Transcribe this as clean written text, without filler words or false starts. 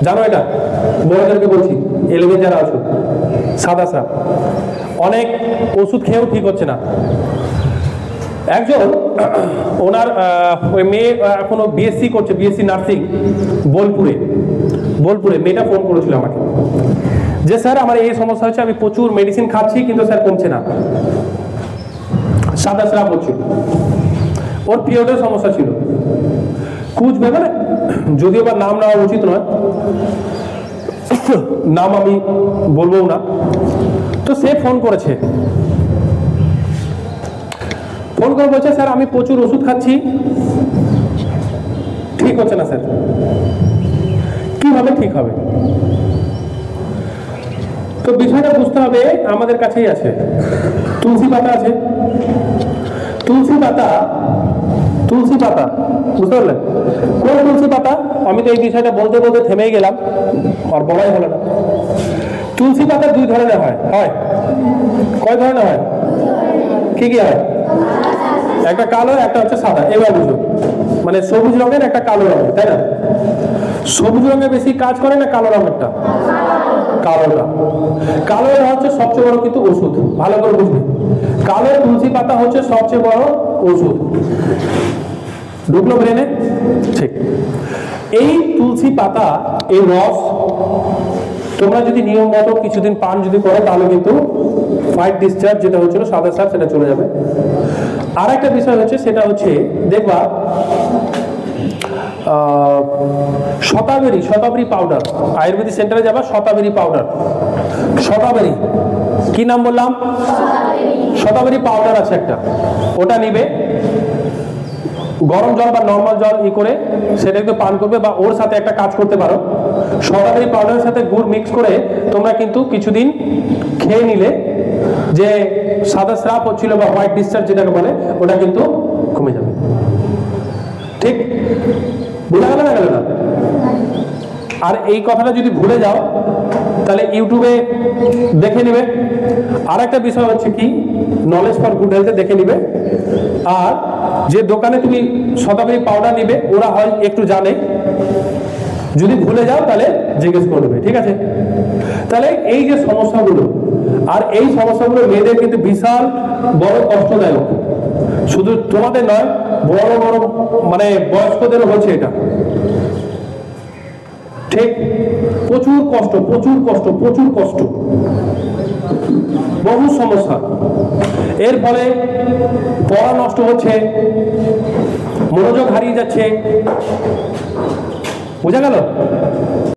জানো এটা? বড়দেরকে বলছি, 11 যারা আছো, সাদা স্রাব, অনেক ওষুধ খেয়েও ঠিক হচ্ছে না। একজন ওনার ওই মেয়ে এখনো বিএসসি করছে, বিএসসি নার্সিং, বোলপুরে মেয়েটা ফোন করেছিল আমাকে যে স্যার আমার এই সমস্যা হচ্ছে, আমি প্রচুর মেডিসিন খাচ্ছি কিন্তু স্যার কমছে না, সাদা স্রাব হচ্ছিল, ওর পিরিয়ডের সমস্যা ছিল, কুচ ব্যাপারে, যদিও বা নাম নেওয়া উচিত নয়, নাম আমি বলবো না। তো সে ফোন করে বলছে স্যার আমি প্রচুর ওষুধ খাচ্ছি, ঠিক হচ্ছে না স্যার, কিভাবে ঠিক হবে? তো বিষয়টা বুঝতে হবে, আমাদের কাছেই আছে তুলসী পাতা আছে, তুলসী পাতা বুঝতে পারলেন? কোন তুলসী পাতা? আমি তো এই বিষয়টা বলতে বলতে থেমেই গেলাম, আর বলাই হলো না। তুলসী পাতা 2 ধরনের হয়। কয় ধরনের হয়? কি কি হয়? একটা কালো, একটা হচ্ছে সাদা। এবার বুঝো, মানে সবুজ রঙের, একটা কালো রঙের, তাই না? সবুজ রঙে বেশি কাজ করে না কালো রঙেরটা? কালোটা হচ্ছে সবচেয়ে বড় কিন্তু ওষুধ, ভালো করে বুঝবে। কালো তুলসী পাতা হচ্ছে সবচেয়ে বড় ওষুধ। ঢুকলো ব্রেনে? ঠিক। এই তুলসী পাতা, এই রস তোমরা যদি নিয়ম মতো কিছুদিন পান যদি করো, তাহলে কিন্তু হোয়াইট ডিসচার্জ যেটা হচ্ছিল, সাদা স্রাব, সেটা চলে যাবে। আর একটা বিষয় হচ্ছে, সেটা হচ্ছে দেখবা শতাবরী পাউডার, আয়ুর্বেদিক সেন্টারে যাবা, শতাবরী পাউডার, শতাবরী কি নাম বললাম? শতাবরী পাউডার আছে একটা, ওটা নিবে, গরম জল বা নর্মাল জল করে সেটা একটু পান করবে, বা ওর সাথে একটা কাজ করতে পারো, শতাবরী পাউডারের সাথে গুড় মিক্স করে তোমরা কিন্তু কিছুদিন খেয়ে নিলে, যে সাদা স্রাব হচ্ছিল বা হোয়াইট ডিসচার্জ যেটাকে বলে, ওটা কিন্তু কমে যাবে। ঠিক বোঝা গেল না? গেল না? আর এই কথাটা যদি ভুলে যাও তাহলে ইউটিউবে দেখে নিবে। আর একটা বিষয় হচ্ছে কি, নলেজ ফর গুড হেলথে দেখে নিবে। আর যে দোকানে তুমি শতাবরী পাউডার নিবে, ওরা হয় একটু জানে, যদি ভুলে যাও তাহলে জিজ্ঞেস করবে, ঠিক আছে? তাহলে এই যে সমস্যাগুলো, আর এই সমস্যাগুলো মেয়েদের কিন্তু বিশাল বড় কষ্টদায়ক, শুধু তোমাদের নয়, বড় বড় মানে বয়স্কদেরও হচ্ছে এটা। ঠিক, প্রচুর কষ্ট, বহু সমস্যা। এর ফলে পড়া নষ্ট হচ্ছে, মনোযোগ হারিয়ে যাচ্ছে, বোঝা গেল?